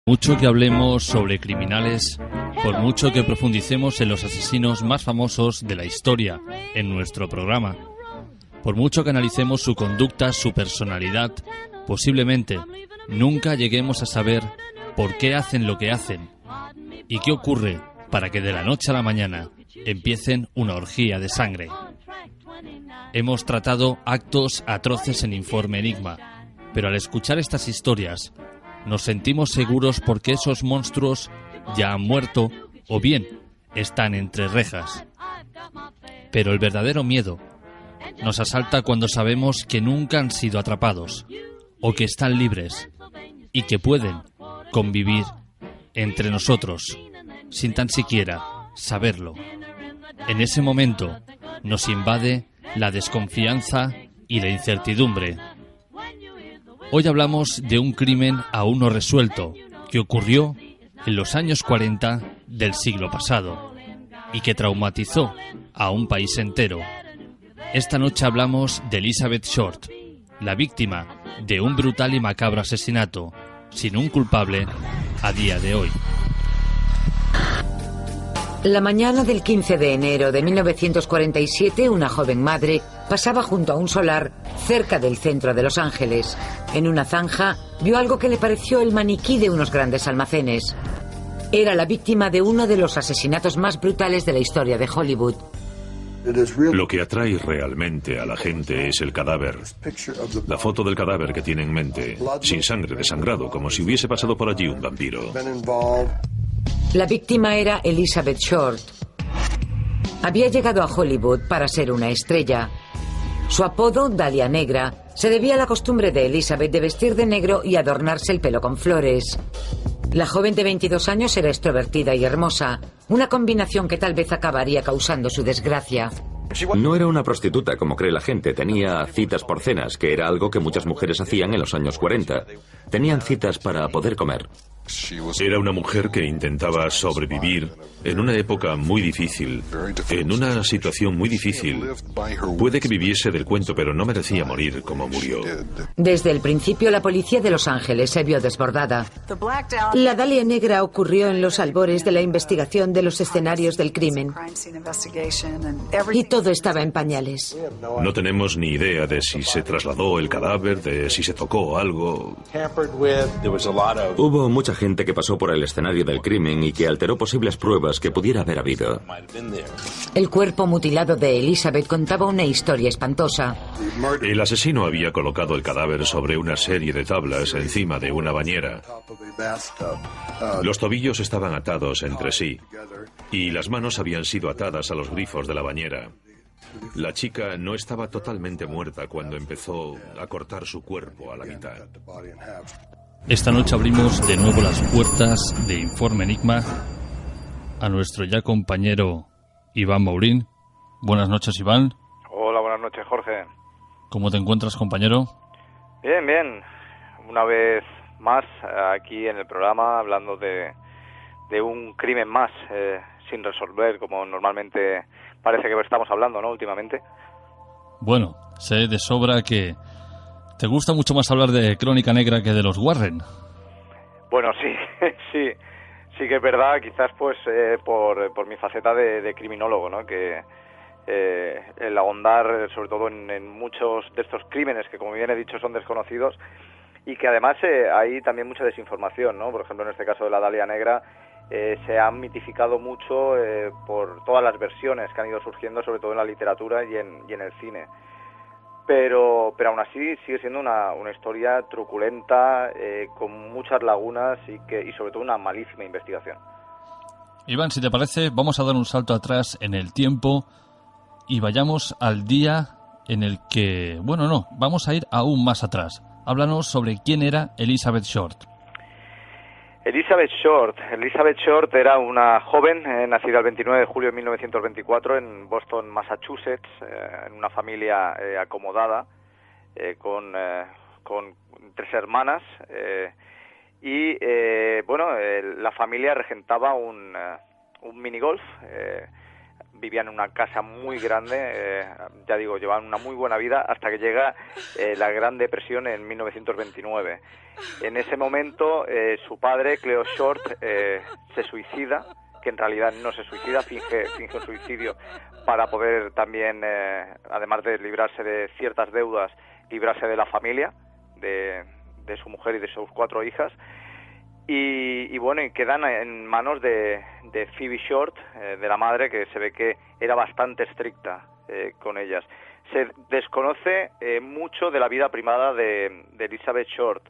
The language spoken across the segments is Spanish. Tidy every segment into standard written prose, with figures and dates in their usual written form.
Mucho que hablemos sobre criminales, por mucho que profundicemos en los asesinos más famosos de la historia en nuestro programa, por mucho que analicemos su conducta, su personalidad, posiblemente nunca lleguemos a saber por qué hacen lo que hacen y qué ocurre para que de la noche a la mañana empiecen una orgía de sangre. Hemos tratado actos atroces en Informe Enigma, pero al escuchar estas historias nos sentimos seguros porque esos monstruos ya han muerto o bien están entre rejas. Pero el verdadero miedo nos asalta cuando sabemos que nunca han sido atrapados o que están libres y que pueden convivir entre nosotros sin tan siquiera saberlo. En ese momento nos invade la desconfianza y la incertidumbre. Hoy hablamos de un crimen aún no resuelto que ocurrió en los años 40 del siglo pasado y que traumatizó a un país entero. Esta noche hablamos de Elizabeth Short, la víctima de un brutal y macabro asesinato, sin un culpable a día de hoy. La mañana del 15 de enero de 1947, una joven madre pasaba junto a un solar cerca del centro de Los Ángeles. En una zanja vio algo que le pareció el maniquí de unos grandes almacenes. Era la víctima de uno de los asesinatos más brutales de la historia de Hollywood. Lo que atrae realmente a la gente es el cadáver. La foto del cadáver que tiene en mente, sin sangre, desangrado, como si hubiese pasado por allí un vampiro. La víctima era Elizabeth Short. Había llegado a Hollywood para ser una estrella. Su apodo, Dalia Negra, se debía a la costumbre de Elizabeth de vestir de negro y adornarse el pelo con flores. La joven de 22 años era extrovertida y hermosa, una combinación que tal vez acabaría causando su desgracia. No era una prostituta, como cree la gente. Tenía citas por cenas, que era algo que muchas mujeres hacían en los años 40. Tenían citas para poder comer. Era una mujer que intentaba sobrevivir en una época muy difícil, en una situación muy difícil. Puede que viviese del cuento, pero no merecía morir como murió. Desde el principio, la policía de Los Ángeles se vio desbordada. La Dalia Negra ocurrió en los albores de la investigación de los escenarios del crimen. Y todo estaba en pañales. No tenemos ni idea de si se trasladó el cadáver, de si se tocó algo. Hubo mucha gente que pasó por el escenario del crimen y que alteró posibles pruebas que pudiera haber habido. El cuerpo mutilado de Elizabeth contaba una historia espantosa. El asesino había colocado el cadáver sobre una serie de tablas encima de una bañera. Los tobillos estaban atados entre sí y las manos habían sido atadas a los grifos de la bañera. La chica no estaba totalmente muerta cuando empezó a cortar su cuerpo a la mitad. Esta noche abrimos de nuevo las puertas de Informe Enigma a nuestro ya compañero Iván Maurín. Buenas noches, Iván. Hola, buenas noches, Jorge. ¿Cómo te encuentras, compañero? Bien, bien. Una vez más aquí en el programa hablando de un crimen más sin resolver, como normalmente parece que estamos hablando, ¿no?, últimamente. Bueno, sé de sobra que te gusta mucho más hablar de Crónica Negra que de los Warren. Bueno, sí, sí que es verdad, quizás pues por mi faceta de criminólogo, ¿no?, que el ahondar sobre todo en muchos de estos crímenes que, como bien he dicho, son desconocidos y que además hay también mucha desinformación, ¿no? Por ejemplo, en este caso de la Dalia Negra se ha mitificado mucho por todas las versiones que han ido surgiendo, sobre todo en la literatura y en el cine. Pero aún así sigue siendo una historia truculenta, con muchas lagunas y sobre todo una malísima investigación. Iván, si te parece, vamos a dar un salto atrás en el tiempo y vayamos al día en el que... Bueno, no, vamos a ir aún más atrás. Háblanos sobre quién era Elizabeth Short. Elizabeth Short era una joven nacida el 29 de julio de 1924 en Boston, Massachusetts, en una familia acomodada, con 3 hermanas, la familia regentaba un minigolf vivían en una casa muy grande, ya digo, llevaban una muy buena vida hasta que llega la Gran Depresión en 1929. En ese momento su padre, Cleo Short, se suicida, que en realidad no se suicida, finge un suicidio para poder también, además de librarse de ciertas deudas, librarse de la familia, de su mujer y de sus 4 hijas. Y bueno, y quedan en manos de Phoebe Short, de la madre, que se ve que era bastante estricta con ellas. Se desconoce mucho de la vida privada de Elizabeth Short.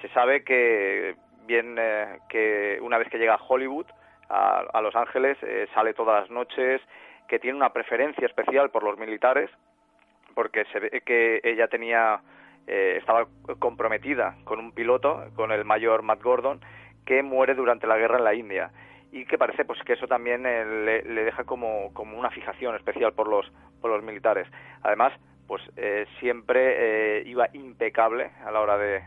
Se sabe que que una vez que llega a Hollywood, a Los Ángeles, sale todas las noches, que tiene una preferencia especial por los militares, porque se ve que ella estaba comprometida con un piloto, con el mayor Matt Gordon, que muere durante la guerra en la India, y que parece pues que eso también le deja como una fijación especial por los militares. Además, pues siempre iba impecable a la hora de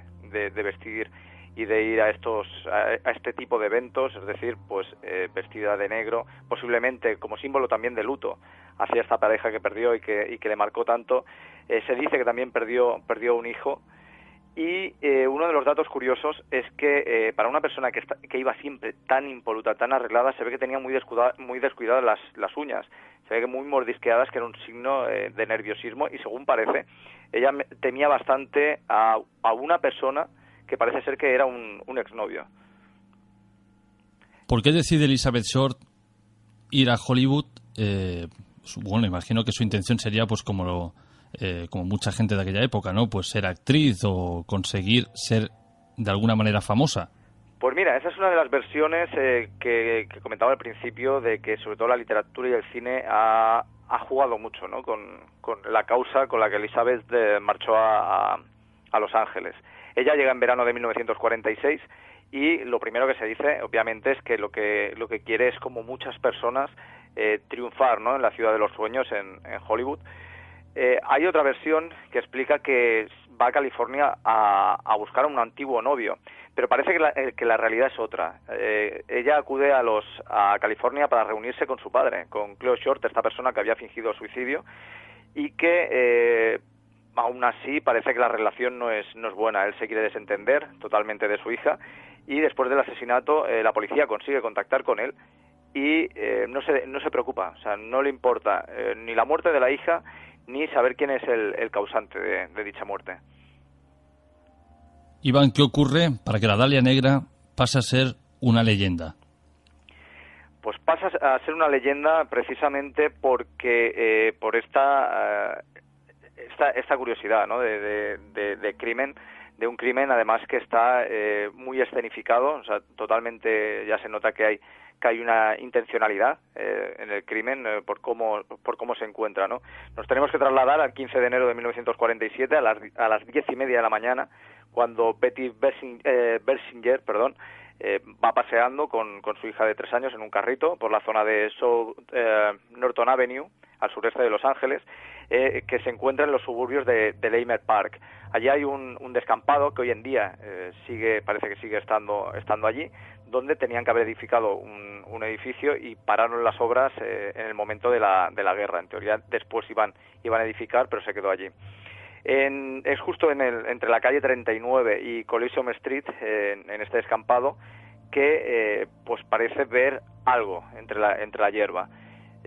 vestir y de ir a este tipo de eventos, es decir, pues vestida de negro, posiblemente como símbolo también de luto hacia esta pareja que perdió y que le marcó tanto. Se dice que también perdió un hijo, y uno de los datos curiosos es que para una persona que iba siempre tan impoluta, tan arreglada, se ve que tenía muy descuidadas las uñas, se ve que muy mordisqueadas, que era un signo de nerviosismo, y según parece, ella temía bastante a una persona que parece ser que era un exnovio. ¿Por qué decide Elizabeth Short ir a Hollywood? Bueno, imagino que su intención sería, pues como mucha gente de aquella época, ¿no? Pues ser actriz o conseguir ser de alguna manera famosa. Pues mira, esa es una de las versiones que comentaba al principio, de que sobre todo la literatura y el cine ha jugado mucho, ¿no? Con la causa con la que Elizabeth marchó a Los Ángeles. Ella llega en verano de 1946 y lo primero que se dice, obviamente, es que lo que quiere es, como muchas personas, triunfar, ¿no? En la ciudad de los sueños, en Hollywood. Hay otra versión que explica que va a California a buscar a un antiguo novio, pero parece que la realidad es otra. Ella acude a California para reunirse con su padre, con Cleo Short, esta persona que había fingido suicidio, y que aún así parece que la relación no es buena. Él se quiere desentender totalmente de su hija, y después del asesinato la policía consigue contactar con él y no se preocupa, o sea, no le importa ni la muerte de la hija ni saber quién es el causante de dicha muerte. Iván, ¿qué ocurre para que la Dalia Negra pase a ser una leyenda? Pues pasa a ser una leyenda precisamente porque por esta curiosidad, ¿no? de crimen, de un crimen además que está muy escenificado, o sea, totalmente ya se nota que hay una intencionalidad en el crimen por cómo se encuentra, ¿no? Nos tenemos que trasladar al 15 de enero de 1947 a las 10:30 de la mañana, cuando Betty Bersinger, va paseando con su hija de 3 años en un carrito por la zona de South Norton Avenue, al sureste de Los Ángeles, que se encuentra en los suburbios de Leimert Park. Allí hay un descampado que hoy en día parece que sigue estando allí, donde tenían que haber edificado un edificio y pararon las obras en el momento de la guerra. En teoría después iban a edificar, pero se quedó allí. Es justo entre la calle 39 y Coliseum Street, en este descampado, que pues parece ver algo entre la hierba.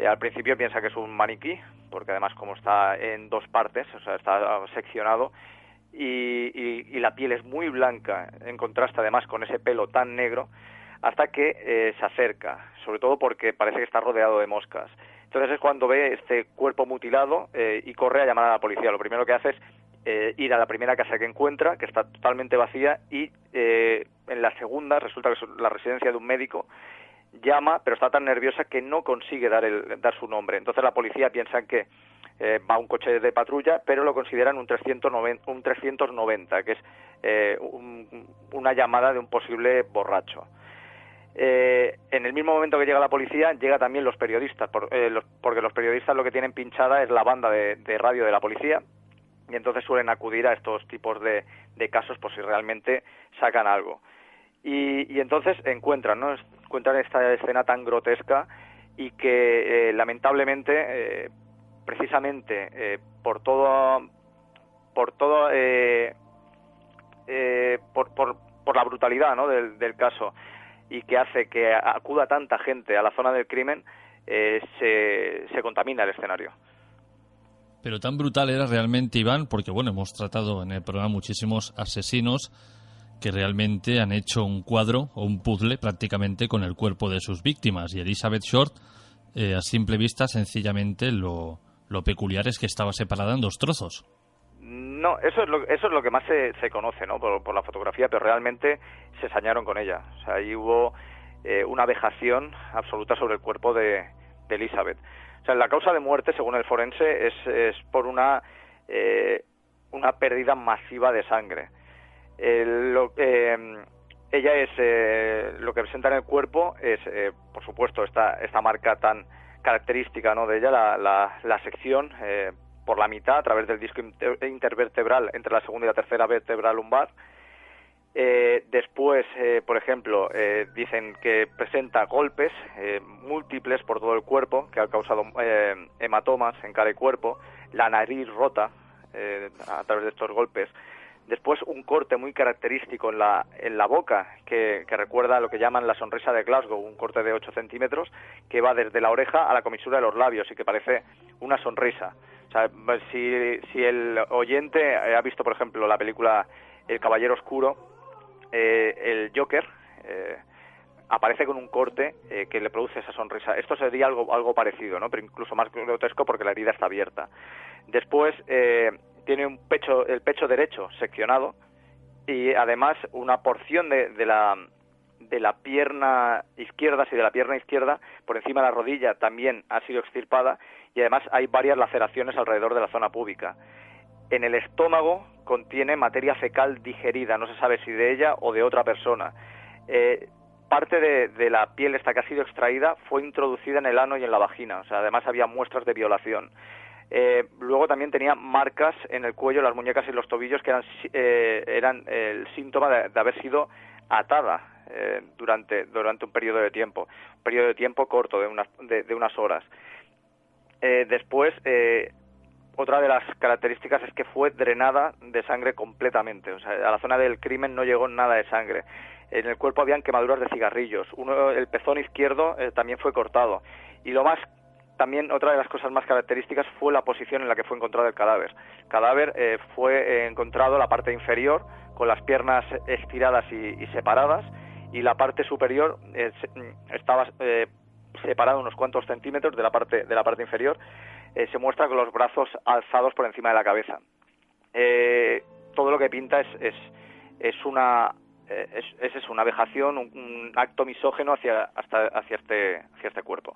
Al principio piensa que es un maniquí, porque además como está en 2 partes, o sea, está seccionado, y la piel es muy blanca, en contraste además con ese pelo tan negro, hasta que se acerca, sobre todo porque parece que está rodeado de moscas. Entonces es cuando ve este cuerpo mutilado y corre a llamar a la policía. Lo primero que hace es ir a la primera casa que encuentra, que está totalmente vacía, y en la segunda resulta que es la residencia de un médico. Llama, pero está tan nerviosa que no consigue dar su nombre. Entonces la policía piensa que va un coche de patrulla, pero lo consideran un 390, que es una llamada de un posible borracho. En el mismo momento que llega la policía, llega también los periodistas, porque los periodistas lo que tienen pinchada es la banda de radio de la policía, y entonces suelen acudir a estos tipos de casos por si realmente sacan algo. Y entonces encuentran esta escena tan grotesca, y que lamentablemente, precisamente por la brutalidad, ¿no?, del caso, y que hace que acuda tanta gente a la zona del crimen, se contamina el escenario. Pero tan brutal era realmente, Iván, porque bueno, hemos tratado en el programa muchísimos asesinos que realmente han hecho un cuadro o un puzzle prácticamente con el cuerpo de sus víctimas, y Elizabeth Short, a simple vista, sencillamente lo peculiar es que estaba separada en 2 trozos. No, eso es lo que más se conoce, ¿no?, por la fotografía, pero realmente se sañaron con ella. O sea, ahí hubo una vejación absoluta sobre el cuerpo de Elizabeth. O sea, la causa de muerte, según el forense, es por una pérdida masiva de sangre. Ella es lo que presenta en el cuerpo es, por supuesto, esta marca tan característica, ¿no?, de ella, la sección por la mitad a través del disco intervertebral entre la segunda y la tercera vértebra lumbar. Después, por ejemplo, dicen que presenta golpes múltiples por todo el cuerpo, que ha causado hematomas en cara y cuerpo, la nariz rota a través de estos golpes. Después, un corte muy característico en la boca, que recuerda a lo que llaman la sonrisa de Glasgow, un corte de 8 centímetros, que va desde la oreja a la comisura de los labios y que parece una sonrisa. O sea, si el oyente ha visto, por ejemplo, la película El Caballero Oscuro, el Joker aparece con un corte que le produce esa sonrisa. Esto sería algo parecido, ¿no?, pero incluso más grotesco porque la herida está abierta. Después tiene el pecho derecho seccionado y además una porción de la pierna izquierda, de la pierna izquierda, por encima de la rodilla también ha sido extirpada, y además hay varias laceraciones alrededor de la zona púbica. En el estómago contiene materia fecal digerida, no se sabe si de ella o de otra persona. Parte de la piel esta que ha sido extraída fue introducida en el ano y en la vagina, o sea, además había muestras de violación. Luego también tenía marcas en el cuello, las muñecas y los tobillos que eran el síntoma de haber sido atada durante un periodo de tiempo corto, de unas horas. Después, otra de las características es que fue drenada de sangre completamente. O sea, a la zona del crimen no llegó nada de sangre. En el cuerpo habían quemaduras de cigarrillos. El pezón izquierdo también fue cortado. Y también otra de las cosas más características fue la posición en la que fue encontrado el cadáver. El cadáver fue encontrado la parte inferior con las piernas estiradas y separadas, y la parte superior estaba separada unos cuantos centímetros de la parte inferior. Se muestra con los brazos alzados por encima de la cabeza. Todo lo que pinta es una vejación, un acto misógeno hacia este cuerpo.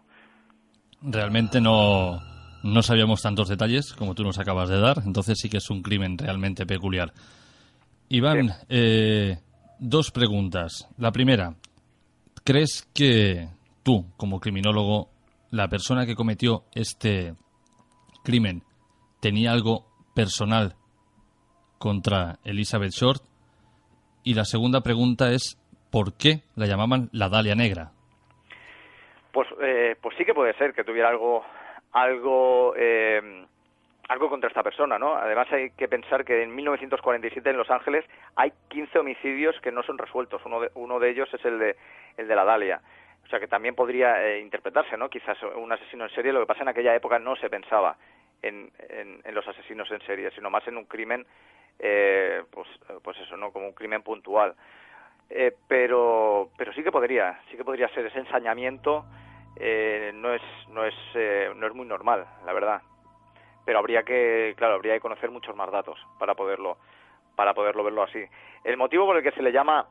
Realmente no sabíamos tantos detalles como tú nos acabas de dar, entonces sí que es un crimen realmente peculiar. Iván, sí. 2 preguntas. La primera, ¿crees que tú, como criminólogo, la persona que cometió este crimen tenía algo personal contra Elizabeth Short? Y la segunda pregunta es, ¿por qué la llamaban la Dalia Negra? Pues sí que puede ser que tuviera algo contra esta persona, ¿no? Además hay que pensar que en 1947 en Los Ángeles hay 15 homicidios que no son resueltos. Uno de ellos es el de la Dalia. O sea que también podría interpretarse, ¿no?, quizás un asesino en serie. Lo que pasa en aquella época no se pensaba en los asesinos en serie, sino más en un crimen, pues eso, ¿no?, como un crimen puntual. Pero sí que podría ser ese ensañamiento. No es muy normal, la verdad. Pero habría que conocer muchos más datos para poderlo verlo así. El motivo por el que se le llama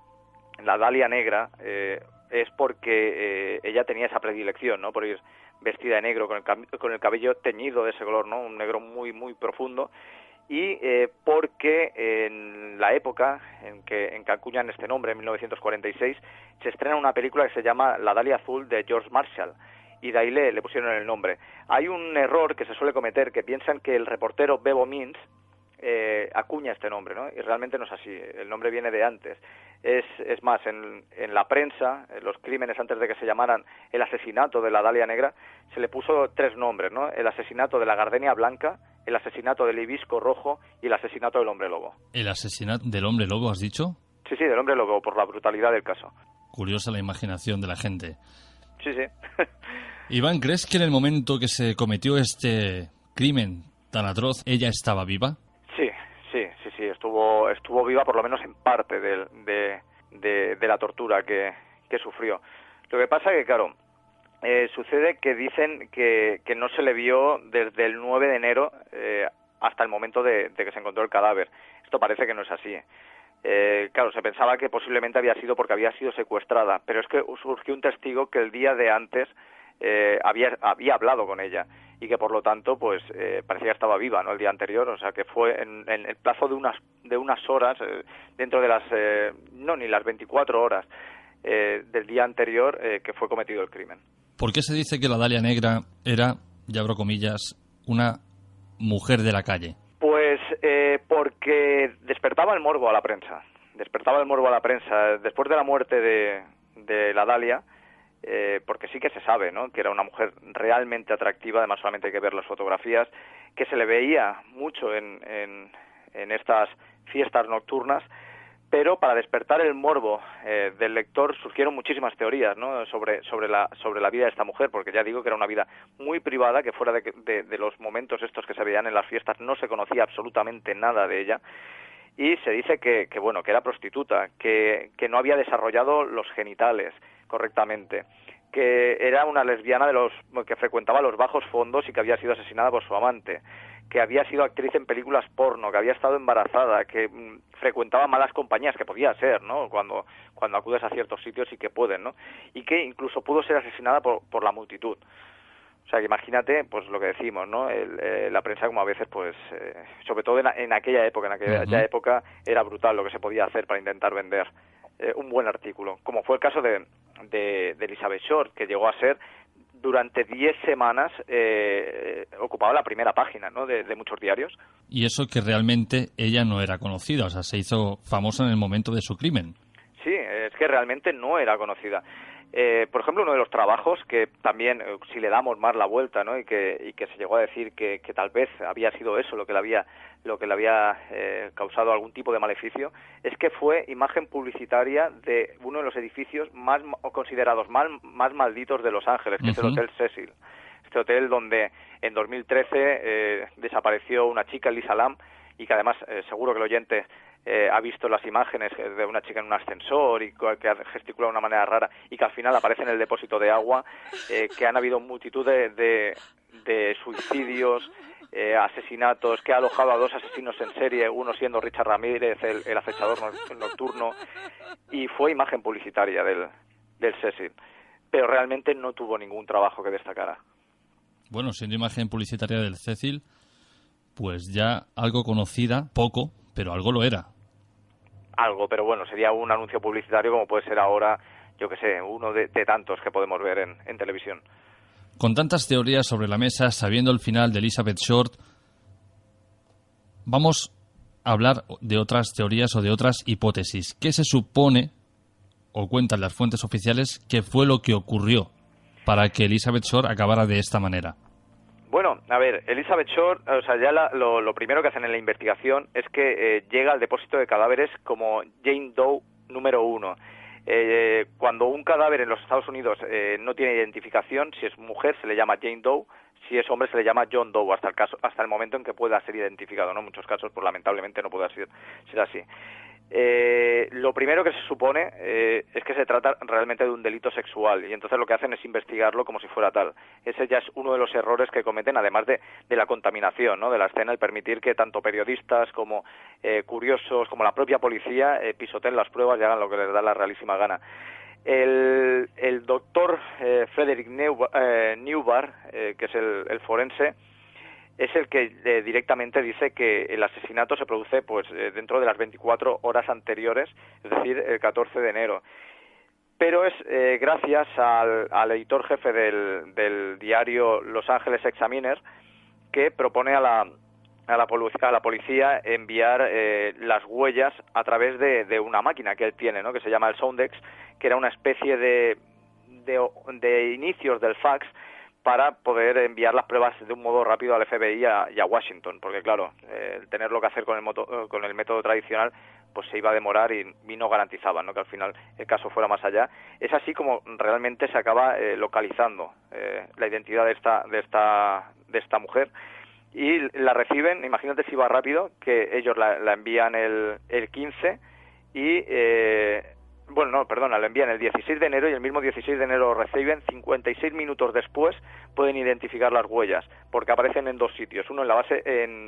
la Dalia Negra es porque ella tenía esa predilección, ¿no?, por ir vestida de negro, con el cabello teñido de ese color, ¿no?, un negro muy muy profundo, y porque en la época en que acuñan este nombre, en 1946, se estrena una película que se llama La Dalia Azul, de George Marshall, y de ahí le pusieron el nombre. Hay un error que se suele cometer, que piensan que el reportero Bebo Means acuña este nombre, ¿no? Y realmente no es así, el nombre viene de antes. Es más, en la prensa, en los crímenes antes de que se llamaran el asesinato de la Dalia Negra, se le puso 3 nombres, ¿no? El asesinato de la Gardenia Blanca, el asesinato del Hibisco Rojo y el asesinato del Hombre Lobo. ¿El asesinato del Hombre Lobo, has dicho? Sí, del Hombre Lobo, por la brutalidad del caso. Curiosa la imaginación de la gente. Sí. Iván, ¿crees que en el momento que se cometió este crimen tan atroz, ella estaba viva? Sí, estuvo viva por lo menos en parte de la tortura que sufrió. Lo que pasa es que, claro, sucede que dicen que no se le vio desde el 9 de enero hasta el momento de que se encontró el cadáver. Esto parece que no es así. Claro, se pensaba que posiblemente había sido porque había sido secuestrada, pero es que surgió un testigo que el día de antes había hablado con ella y que por lo tanto pues parecía que estaba viva, ¿no? El día anterior, o sea que fue en el plazo de unas horas, dentro de las ni las 24 horas del día anterior que fue cometido el crimen. ¿Por qué se dice que la Dalia Negra era, ya abro comillas, una mujer de la calle? Pues porque despertaba el morbo a la prensa. Después de la muerte de la Dalia, porque sí que se sabe, ¿no?, que era una mujer realmente atractiva, además solamente hay que ver las fotografías, que se le veía mucho en estas fiestas nocturnas, pero para despertar el morbo del lector surgieron muchísimas teorías, ¿no?, sobre la vida de esta mujer, porque ya digo que era una vida muy privada, que fuera de los momentos estos que se veían en las fiestas no se conocía absolutamente nada de ella, y se dice que era prostituta, que no había desarrollado los genitales correctamente, que era una lesbiana que frecuentaba los bajos fondos y que había sido asesinada por su amante, que había sido actriz en películas porno, que había estado embarazada, que frecuentaba malas compañías, que podía ser, ¿no?, cuando acudes a ciertos sitios y que pueden, ¿no?, y que incluso pudo ser asesinada por la multitud. O sea, que imagínate, pues lo que decimos, ¿no?, la prensa como a veces, pues, sobre todo en aquella época, época era brutal lo que se podía hacer para intentar vender un buen artículo, como fue el caso de Elizabeth Short, que llegó a ser, durante 10 semanas, ocupaba la primera página, ¿no?, de muchos diarios. Y eso que realmente ella no era conocida, o sea, se hizo famosa en el momento de su crimen. Sí, es que realmente no era conocida. Por ejemplo, uno de los trabajos que también, si le damos más la vuelta, ¿no?, y que se llegó a decir que tal vez había sido eso lo que le había causado algún tipo de maleficio, es que fue imagen publicitaria de uno de los edificios más considerados más malditos de Los Ángeles, que es el Hotel Cecil. Este hotel donde en 2013 desapareció una chica, Lisa Lam, y que además seguro que el oyente ha visto las imágenes de una chica en un ascensor y que gesticula de una manera rara y que al final aparece en el depósito de agua, que han habido multitud de suicidios, asesinatos, que ha alojado a 2 asesinos en serie, uno siendo Richard Ramírez, el acechador nocturno, y fue imagen publicitaria del Cecil, pero realmente no tuvo ningún trabajo que destacara. Bueno, siendo imagen publicitaria del Cecil, pues ya algo conocida, poco, pero algo lo era. Algo, pero bueno, sería un anuncio publicitario como puede ser ahora, yo que sé, uno de tantos que podemos ver en televisión. Con tantas teorías sobre la mesa, sabiendo el final de Elizabeth Short, vamos a hablar de otras teorías o de otras hipótesis. ¿Qué se supone, o cuentan las fuentes oficiales, que fue lo que ocurrió para que Elizabeth Short acabara de esta manera? Bueno, a ver, Elizabeth Short, o sea, ya lo primero que hacen en la investigación es que llega al depósito de cadáveres como Jane Doe número 1. Cuando un cadáver en los Estados Unidos no tiene identificación, si es mujer se le llama Jane Doe, si es hombre se le llama John Doe, hasta el momento en que pueda ser identificado, ¿no? En muchos casos, pues lamentablemente no puede ser así. Lo primero que se supone es que se trata realmente de un delito sexual y entonces lo que hacen es investigarlo como si fuera tal. Ese ya es uno de los errores que cometen, además de la contaminación, ¿no?, de la escena, el permitir que tanto periodistas como curiosos como la propia policía pisoteen las pruebas y hagan lo que les da la realísima gana. El doctor Frederick Newbar, que es el forense, es el que directamente dice que el asesinato se produce pues dentro de las 24 horas anteriores, es decir, el 14 de enero. Pero es gracias al editor jefe del diario Los Angeles Examiner que propone a a la policía enviar las huellas a través de una máquina que él tiene, ¿no? Que se llama el Soundex, que era una especie de inicios del fax para poder enviar las pruebas de un modo rápido al FBI y a Washington, porque claro, el tenerlo que hacer con el método tradicional pues se iba a demorar y no garantizaban, ¿no?, que al final el caso fuera más allá. Es así como realmente se acaba localizando la identidad de esta mujer, y la reciben, imagínate si va rápido, que ellos la envían el 15 y la envían el 16 de enero y el mismo 16 de enero lo reciben. 56 minutos después pueden identificar las huellas, porque aparecen en dos sitios. Uno en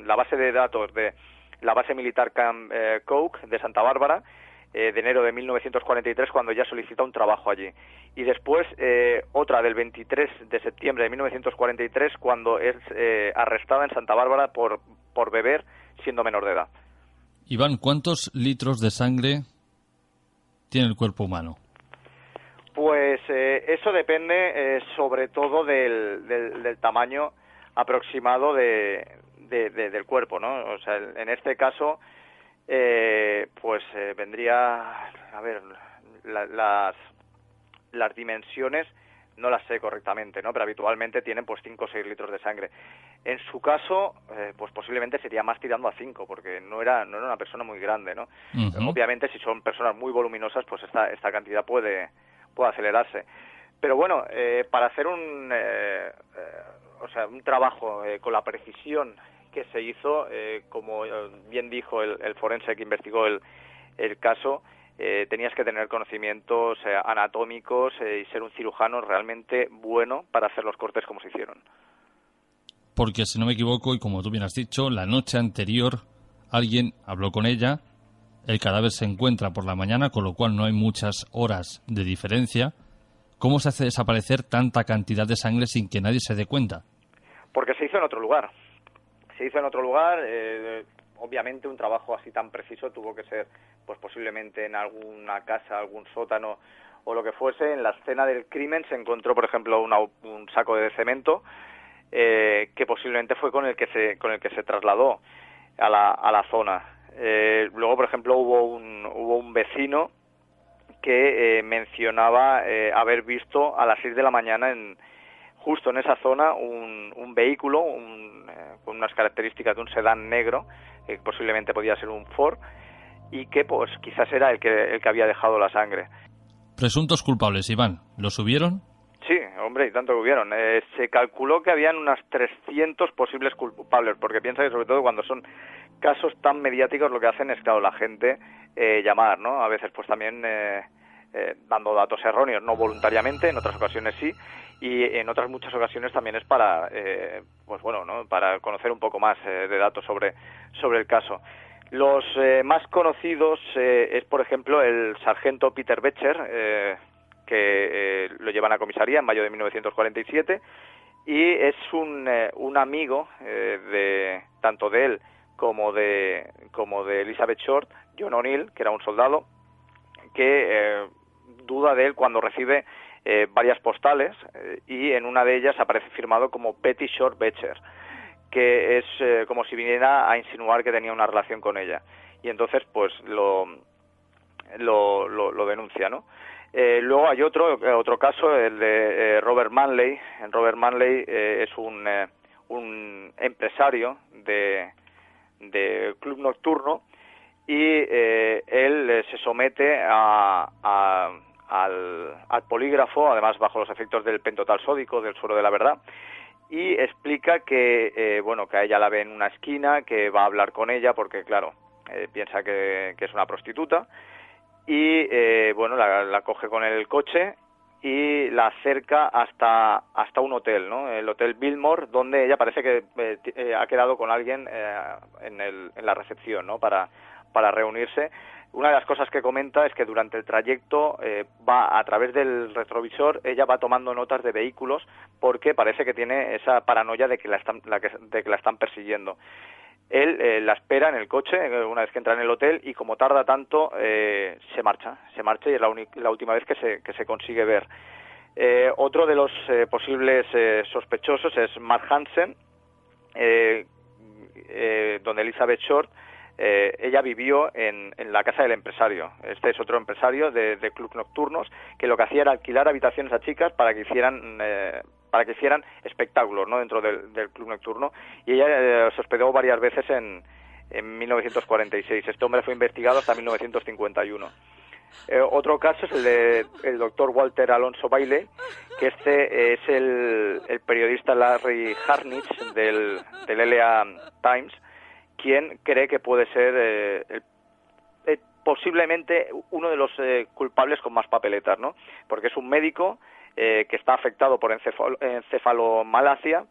la base de datos de la base militar Camp Coke de Santa Bárbara, de enero de 1943, cuando ella solicita un trabajo allí. Y después otra del 23 de septiembre de 1943, cuando es arrestada en Santa Bárbara por beber siendo menor de edad. Iván, ¿cuántos litros de sangre tiene el cuerpo humano? Pues eso depende sobre todo del tamaño aproximado del cuerpo, ¿no? O sea, en este caso, vendría, a ver, las dimensiones no las sé correctamente, ¿no? Pero habitualmente tienen pues 5 o 6 litros de sangre. En su caso, pues posiblemente sería más tirando a 5, porque no era una persona muy grande, ¿no? Uh-huh. Obviamente, si son personas muy voluminosas, pues esta cantidad puede acelerarse. Pero bueno, para hacer un trabajo con la precisión que se hizo, como bien dijo el forense que investigó el caso, tenías que tener conocimientos anatómicos y ser un cirujano realmente bueno para hacer los cortes como se hicieron. Porque, si no me equivoco, y como tú bien has dicho, la noche anterior alguien habló con ella, el cadáver se encuentra por la mañana, con lo cual no hay muchas horas de diferencia. ¿Cómo se hace desaparecer tanta cantidad de sangre sin que nadie se dé cuenta? Porque se hizo en otro lugar. Obviamente un trabajo así tan preciso tuvo que ser pues posiblemente en alguna casa, algún sótano o lo que fuese. En la escena del crimen se encontró, por ejemplo, un saco de cemento que posiblemente fue con el que se trasladó a la zona. Luego, por ejemplo, hubo un vecino que mencionaba haber visto a las 6 de la mañana justo en esa zona un vehículo con unas características de un sedán negro, que posiblemente podía ser un Ford, y que pues quizás era el que había dejado la sangre. Presuntos culpables, Iván, ¿los hubieron? Sí, hombre, y tanto que hubieron. Se calculó que habían unas 300 posibles culpables, porque piensa que sobre todo cuando son casos tan mediáticos lo que hacen es, claro, la gente llamar, ¿no? A veces pues también dando datos erróneos, no voluntariamente, en otras ocasiones sí, y en otras muchas ocasiones también es para, ¿no?, para conocer un poco más de datos sobre el caso. Los más conocidos es, por ejemplo, el sargento Peter Becher, que lo llevan a comisaría en mayo de 1947, y es un amigo tanto de él como de Elizabeth Short, John O'Neill, que era un soldado, que duda de él cuando recibe varias postales, y en una de ellas aparece firmado como Betty Short Becher, que es como si viniera a insinuar que tenía una relación con ella, y entonces pues lo denuncia, ¿no? Luego hay otro caso, el de Robert Manley. Robert Manley es un empresario de club nocturno, y él se somete al polígrafo, además bajo los efectos del pentotal sódico, del suero de la verdad, y explica que que a ella la ve en una esquina, que va a hablar con ella porque, claro, piensa que es una prostituta, y la coge con el coche y la acerca hasta un hotel, ¿no? El Hotel Biltmore, donde ella parece que ha quedado con alguien en la recepción, ¿no?, para reunirse. Una de las cosas que comenta es que durante el trayecto va a través del retrovisor, ella va tomando notas de vehículos porque parece que tiene esa paranoia de que la están persiguiendo. Él la espera en el coche una vez que entra en el hotel, y como tarda tanto se marcha y es la última vez que se consigue ver. Otro de los posibles sospechosos es Matt Hansen. donde Elizabeth Short, ella vivió en la casa del empresario. Este es otro empresario de clubs nocturnos que lo que hacía era alquilar habitaciones a chicas para que hicieran espectáculos, ¿no?, dentro del club nocturno, y ella se hospedó varias veces en 1946. Este hombre fue investigado hasta 1951. Otro caso es el doctor Walter Alonso Bailey, que este es el periodista Larry Harnich del LA Times, quien cree que puede ser posiblemente uno de los culpables con más papeletas, ¿no? Porque es un médico que está afectado por encefalomalacia,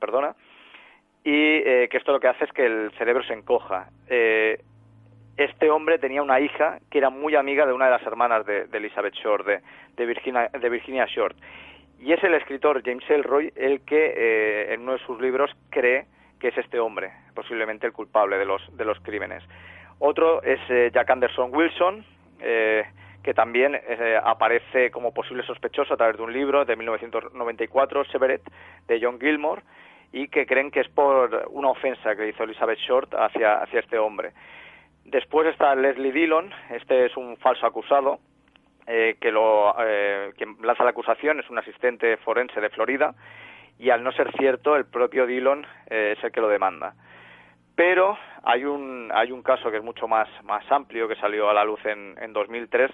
y que esto lo que hace es que el cerebro se encoja. Este hombre tenía una hija que era muy amiga de una de las hermanas de Elizabeth Short, de Virginia Short, y es el escritor James Ellroy el que en uno de sus libros cree que es este hombre posiblemente el culpable de los crímenes. Otro es Jack Anderson Wilson, que también aparece como posible sospechoso a través de un libro de 1994, Severed, de John Gilmore, y que creen que es por una ofensa que hizo Elizabeth Short hacia este hombre. Después está Leslie Dillon. Este es un falso acusado, quien lanza la acusación es un asistente forense de Florida, y al no ser cierto, el propio Dillon es el que lo demanda. Pero hay un caso que es mucho más amplio, que salió a la luz en 2003,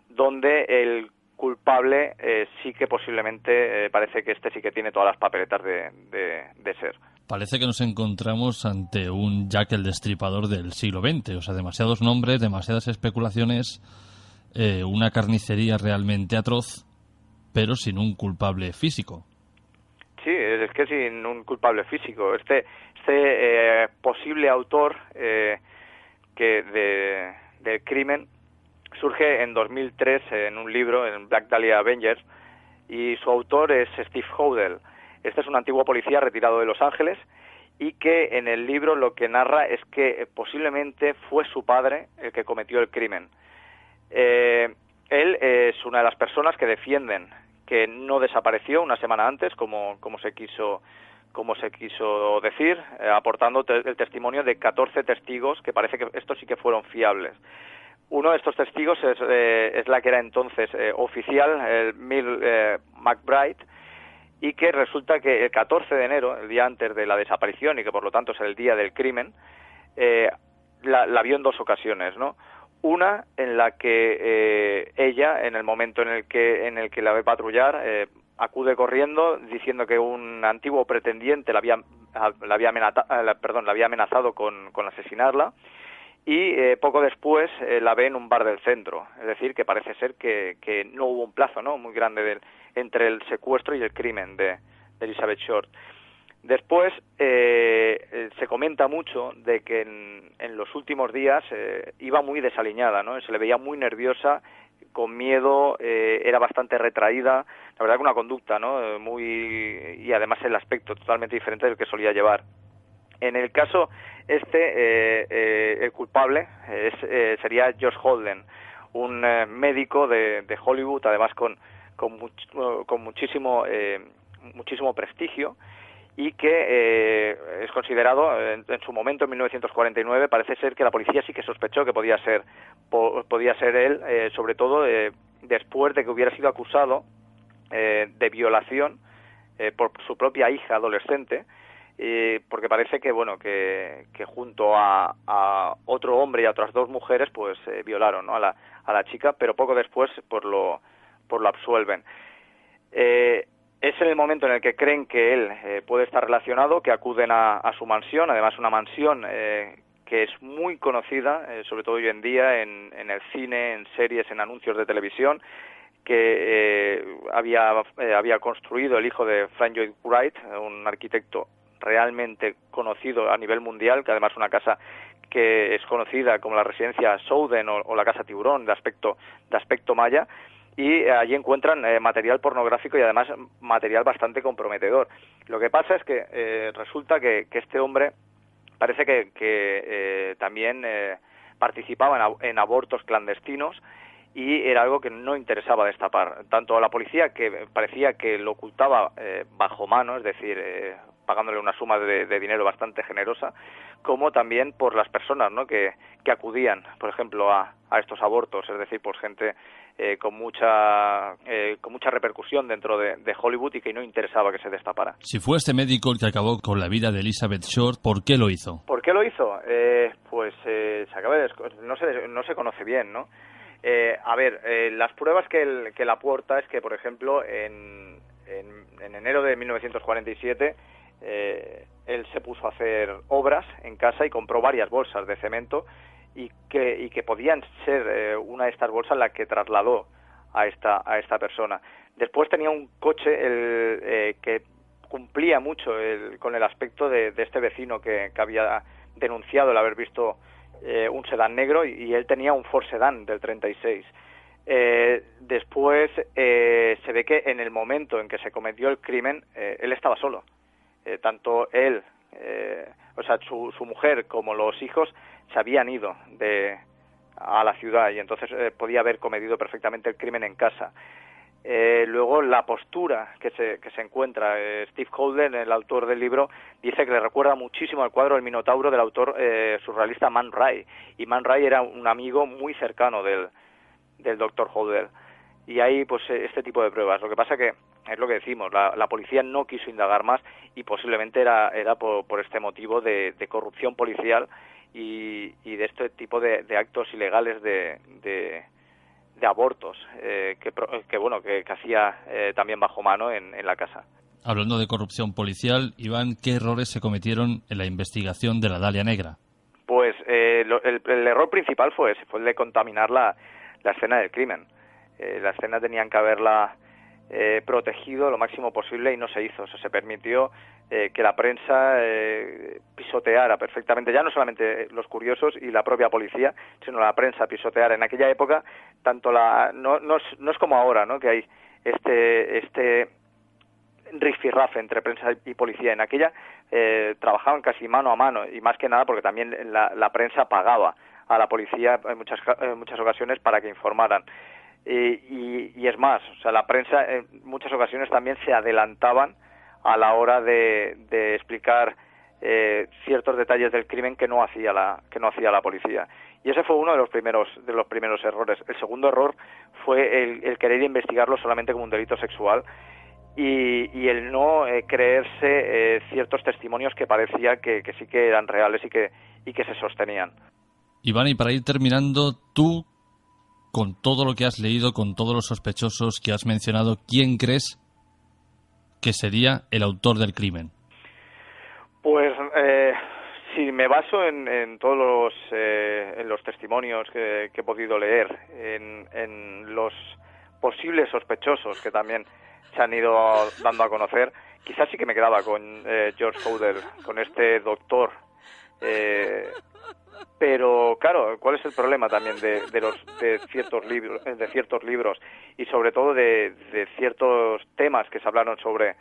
donde el culpable sí que posiblemente parece que este sí que tiene todas las papeletas de ser. Parece que nos encontramos ante un Jack el Destripador del siglo XX, o sea, demasiados nombres, demasiadas especulaciones, una carnicería realmente atroz, pero sin un culpable físico. Sí, es que sin un culpable físico. Este posible autor del crimen surge en 2003 en un libro, en Black Dahlia Avengers, y su autor es Steve Hodel. Este es un antiguo policía retirado de Los Ángeles y que en el libro lo que narra es que posiblemente fue su padre el que cometió el crimen. Él es una de las personas que defienden que no desapareció una semana antes, como se quiso decir, aportando el testimonio de 14 testigos que parece que estos sí que fueron fiables. Uno de estos testigos es la que era entonces oficial, el Mill McBride, y que resulta que el 14 de enero, el día antes de la desaparición y que por lo tanto es el día del crimen, la vio en dos ocasiones, ¿no? Una en la que ella, en el momento en el que la ve patrullar, acude corriendo diciendo que un antiguo pretendiente la había amenazado con asesinarla, y poco después la ve en un bar del centro. Es decir, que parece ser que no hubo un plazo, ¿no?, muy grande entre el secuestro y el crimen de Elizabeth Short. Después se comenta mucho de que en los últimos días iba muy desaliñada, ¿no? Se le veía muy nerviosa, con miedo, era bastante retraída. La verdad que una conducta, ¿no?, y además el aspecto totalmente diferente del que solía llevar. En el caso el culpable sería Josh Holden, un médico de Hollywood, además con muchísimo prestigio, y que es considerado, en su momento, en 1949, parece ser que la policía sí que sospechó que podía ser él, sobre todo después de que hubiera sido acusado de violación por su propia hija adolescente, porque parece que que junto a otro hombre y a otras dos mujeres pues violaron, ¿no?, a la chica, pero poco después lo absuelven. Es en el momento en el que creen que él puede estar relacionado, que acuden a su mansión, además una mansión que es muy conocida, sobre todo hoy en día, en el cine, en series, en anuncios de televisión, que había construido el hijo de Frank Lloyd Wright, un arquitecto realmente conocido a nivel mundial, que además es una casa que es conocida como la residencia Souden o la casa Tiburón, de aspecto maya, y allí encuentran material pornográfico y además material bastante comprometedor. Lo que pasa es que resulta que este hombre parece que también participaba en abortos clandestinos, y era algo que no interesaba destapar. Tanto a la policía, que parecía que lo ocultaba bajo mano, es decir, pagándole una suma de dinero bastante generosa, como también por las personas, ¿no?, que acudían, por ejemplo, a estos abortos, es decir, pues gente con mucha repercusión dentro de Hollywood y que no interesaba que se destapara. Si fue este médico el que acabó con la vida de Elizabeth Short, ¿por qué lo hizo? ¿Por qué lo hizo? Pues se acaba no se conoce bien, ¿no? Las pruebas que él aporta es que, por ejemplo, en enero de 1947 él se puso a hacer obras en casa y compró varias bolsas de cemento y que podían ser una de estas bolsas la que trasladó a esta persona. Después tenía un coche que cumplía mucho con el aspecto de este vecino que había denunciado el haber visto un sedán negro, y él tenía un Ford Sedán del 36. Después se ve que en el momento en que se cometió el crimen él estaba solo. Tanto él, su mujer como los hijos se habían ido a la ciudad, y entonces podía haber cometido perfectamente el crimen en casa. Luego la postura que se encuentra Steve Holden, el autor del libro, dice que le recuerda muchísimo al cuadro El Minotauro del autor surrealista Man Ray, y Man Ray era un amigo muy cercano del Dr. Holden. Y hay pues este tipo de pruebas. Lo que pasa que es lo que decimos, la policía no quiso indagar más, y posiblemente era por este motivo de corrupción policial y de este tipo de actos ilegales de abortos que hacía también bajo mano en la casa. Hablando de corrupción policial, Iván, ¿qué errores se cometieron en la investigación de la Dalia Negra? Pues el error principal fue el de contaminar la escena del crimen. La escena tenían que haberla protegido lo máximo posible y no se hizo. O sea, se permitió que la prensa pisoteara perfectamente, ya no solamente los curiosos y la propia policía, sino la prensa pisoteara. En aquella época, tanto no es como ahora, ¿no?, que hay este rifirrafe entre prensa y policía. En aquella trabajaban casi mano a mano, y más que nada porque también la prensa pagaba a la policía en muchas ocasiones para que informaran. Y es más, o sea, la prensa en muchas ocasiones también se adelantaban a la hora de explicar ciertos detalles del crimen que no hacía la policía. Y ese fue uno de los primeros errores. El segundo error fue el querer investigarlo solamente como un delito sexual y el no creerse ciertos testimonios que parecía que sí que eran reales y que se sostenían. Iván, y para ir terminando, tú, con todo lo que has leído, con todos los sospechosos que has mencionado, ¿quién crees que sería el autor del crimen? Pues si me baso en todos los testimonios que he podido leer, en los posibles sospechosos que también se han ido dando a conocer, quizás sí que me quedaba con George Hodel, con este doctor. Pero claro, ¿cuál es el problema también de ciertos libros y sobre todo de ciertos temas que se hablaron sobre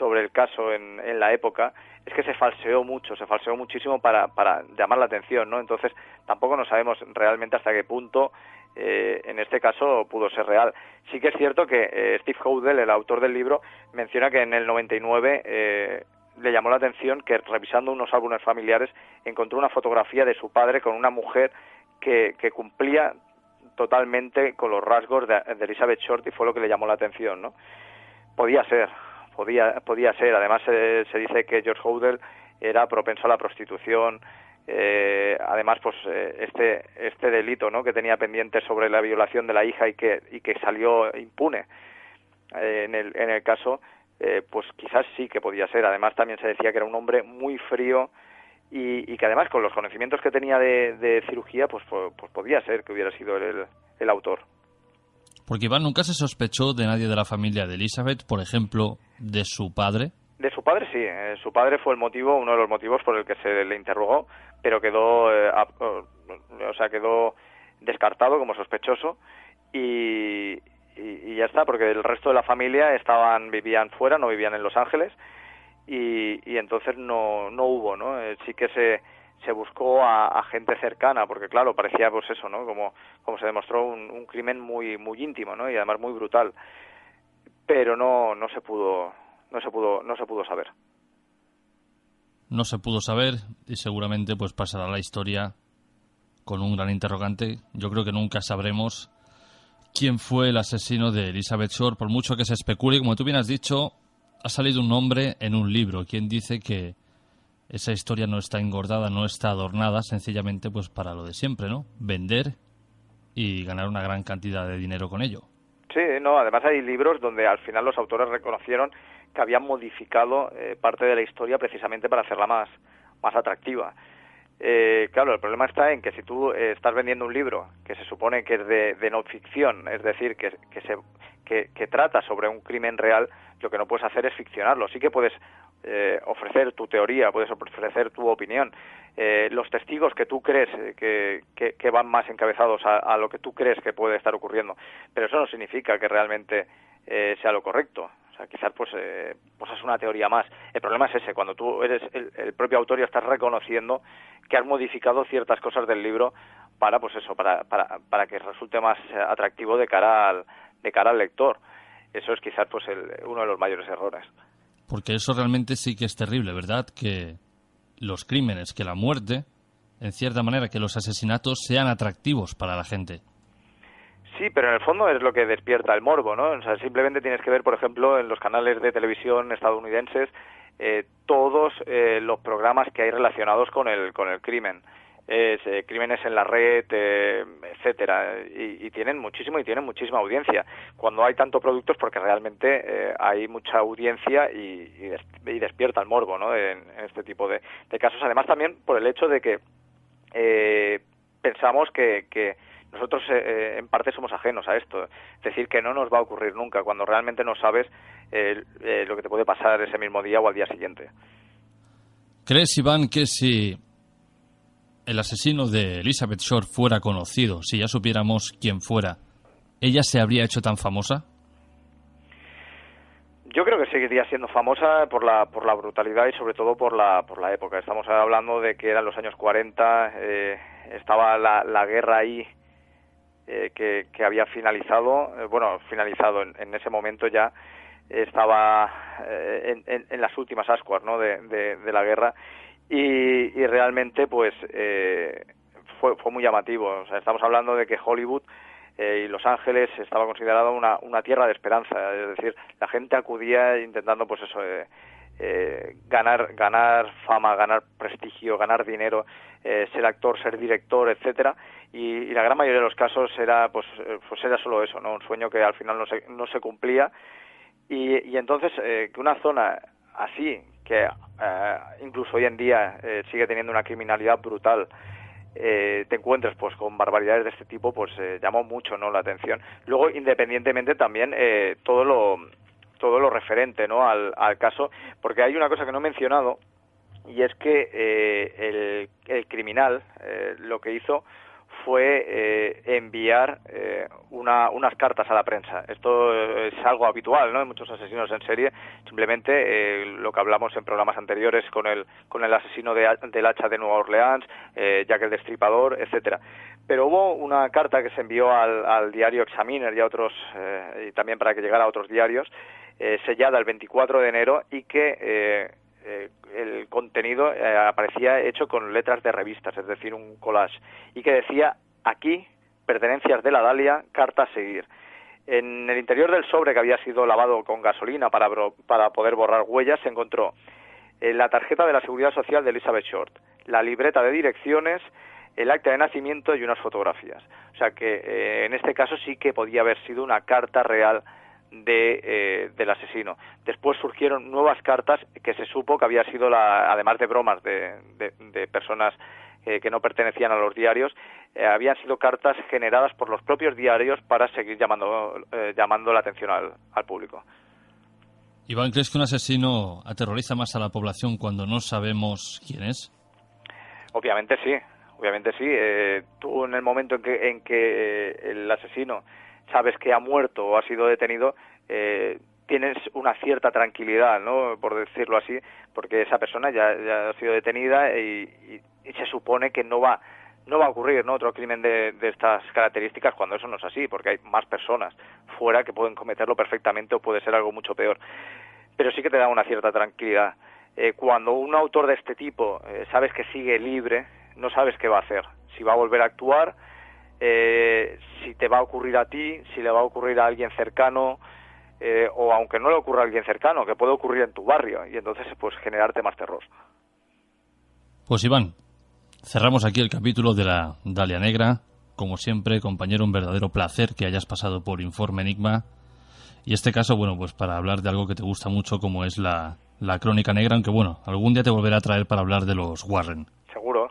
el caso en la época? Es que se falseó muchísimo para llamar la atención, ¿no? Entonces tampoco no sabemos realmente hasta qué punto en este caso pudo ser real. Sí que es cierto que Steve Hodel, el autor del libro, menciona que en el 99 le llamó la atención que, revisando unos álbumes familiares, encontró una fotografía de su padre con una mujer que cumplía totalmente con los rasgos de Elizabeth Short, y fue lo que le llamó la atención, ¿no? Podía ser. Además se dice que George Hodel era propenso a la prostitución. Además, pues este delito, ¿no?, que tenía pendiente sobre la violación de la hija y que salió impune en el caso, pues quizás sí que podía ser. Además también se decía que era un hombre muy frío y que además con los conocimientos que tenía de cirugía, pues podía ser que hubiera sido el autor. Porque Iván, ¿nunca se sospechó de nadie de la familia de Elizabeth, por ejemplo, de su padre? De su padre sí, su padre fue uno de los motivos por el que se le interrogó, pero quedó descartado como sospechoso y ya está, porque el resto de la familia vivían fuera, no vivían en Los Ángeles, y entonces no hubo, ¿no? Sí que se buscó a gente cercana, porque claro, parecía pues eso, ¿no?, como se demostró un crimen muy muy íntimo, ¿no?, y además muy brutal, pero no se pudo saber. no se pudo saber y seguramente pues pasará la historia con un gran interrogante. Yo creo que nunca sabremos quién fue el asesino de Elizabeth Short, por mucho que se especule. Como tú bien has dicho, ha salido un nombre en un libro. ¿Quién dice que esa historia no está engordada, no está adornada, sencillamente pues para lo de siempre, ¿no? Vender y ganar una gran cantidad de dinero con ello. Sí, no, además hay libros donde al final los autores reconocieron que habían modificado parte de la historia precisamente para hacerla más atractiva. Claro, el problema está en que si tú estás vendiendo un libro que se supone que es de no ficción, es decir, que trata sobre un crimen real, lo que no puedes hacer es ficcionarlo. Sí que puedes ofrecer tu teoría, puedes ofrecer tu opinión. Los testigos que tú crees que van más encabezados a lo que tú crees que puede estar ocurriendo, pero eso no significa que realmente sea lo correcto. O sea, quizás pues es una teoría más. El problema es ese, cuando tú eres el propio autor y estás reconociendo que has modificado ciertas cosas del libro para que resulte más atractivo de cara al lector. Eso es quizás pues uno de los mayores errores. Porque eso realmente sí que es terrible, ¿verdad? Que los crímenes, que la muerte, en cierta manera, que los asesinatos sean atractivos para la gente. Sí, pero en el fondo es lo que despierta el morbo, ¿no? O sea, simplemente tienes que ver, por ejemplo, en los canales de televisión estadounidenses, todos los programas que hay relacionados con el crimen. Crímenes en la red, etcétera, y tienen muchísima audiencia. Cuando hay tanto productos, porque realmente hay mucha audiencia y despierta el morbo, ¿no? En este tipo de casos. Además, también por el hecho de que pensamos que nosotros en parte somos ajenos a esto, es decir, que no nos va a ocurrir nunca, cuando realmente no sabes lo que te puede pasar ese mismo día o al día siguiente. ¿Crees, Iván, que si el asesino de Elizabeth Short fuera conocido, si ya supiéramos quién fuera, ella se habría hecho tan famosa? Yo creo que seguiría siendo famosa por la brutalidad y sobre todo por la época. Estamos hablando de que eran los años 40, estaba la guerra ahí, que había finalizado, en ese momento ya estaba en las últimas ascuas, ¿no? de la guerra, y realmente pues fue muy llamativo. O sea, estamos hablando de que Hollywood y Los Ángeles estaba considerado una tierra de esperanza, es decir, la gente acudía intentando pues eso, ganar fama, ganar prestigio, ganar dinero, ser actor, ser director, etcétera, y la gran mayoría de los casos era pues era solo eso, ¿no? Un sueño que al final no se cumplía, y entonces que una zona así, que incluso hoy en día sigue teniendo una criminalidad brutal, te encuentres pues con barbaridades de este tipo, pues llamó mucho, ¿no?, la atención. Luego, independientemente también todo lo referente, ¿no?, al caso, porque hay una cosa que no he mencionado, y es que el criminal lo que hizo fue enviar unas cartas a la prensa. Esto es algo habitual, ¿no?, en muchos asesinos en serie. Simplemente lo que hablamos en programas anteriores con el asesino del hacha de Nueva Orleans, Jack el Destripador, etcétera. Pero hubo una carta que se envió al diario Examiner y a otros, y también para que llegara a otros diarios, sellada el 24 de enero, y que el contenido aparecía hecho con letras de revistas, es decir, un collage, y que decía: aquí, pertenencias de la Dalia, carta a seguir. En el interior del sobre, que había sido lavado con gasolina para poder borrar huellas, se encontró la tarjeta de la Seguridad Social de Elizabeth Short, la libreta de direcciones, el acta de nacimiento y unas fotografías. O sea que en este caso sí que podía haber sido una carta real del asesino. Después surgieron nuevas cartas que se supo que había sido, además de bromas de personas que no pertenecían a los diarios, habían sido cartas generadas por los propios diarios para seguir llamando la atención al público. Iván, ¿crees que un asesino aterroriza más a la población cuando no sabemos quién es? Obviamente sí. Tú, en el momento en que el asesino sabes que ha muerto o ha sido detenido, tienes una cierta tranquilidad, ¿no?, por decirlo así, porque esa persona ya ha sido detenida y se supone que no va a ocurrir, ¿no?, otro crimen de estas características, cuando eso no es así, porque hay más personas fuera que pueden cometerlo perfectamente, o puede ser algo mucho peor. Pero sí que te da una cierta tranquilidad. cuando un autor de este tipo sabes que sigue libre, no sabes qué va a hacer, si va a volver a actuar, si te va a ocurrir a ti, si le va a ocurrir a alguien cercano, o aunque no le ocurra a alguien cercano, que puede ocurrir en tu barrio, y entonces pues generarte más terror. Pues Iván, cerramos aquí el capítulo de la Dalia Negra. Como siempre, compañero, un verdadero placer que hayas pasado por Informe Enigma. Y este caso, bueno, pues para hablar de algo que te gusta mucho, como es la Crónica Negra, aunque bueno, algún día te volveré a traer para hablar de los Warren. Seguro.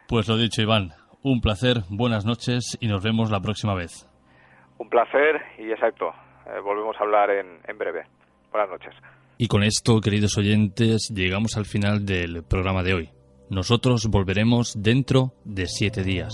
Pues lo dicho, Iván, un placer, buenas noches y nos vemos la próxima vez. Un placer y exacto, volvemos a hablar en breve. Buenas noches. Y con esto, queridos oyentes, llegamos al final del programa de hoy. Nosotros volveremos dentro de 7 días.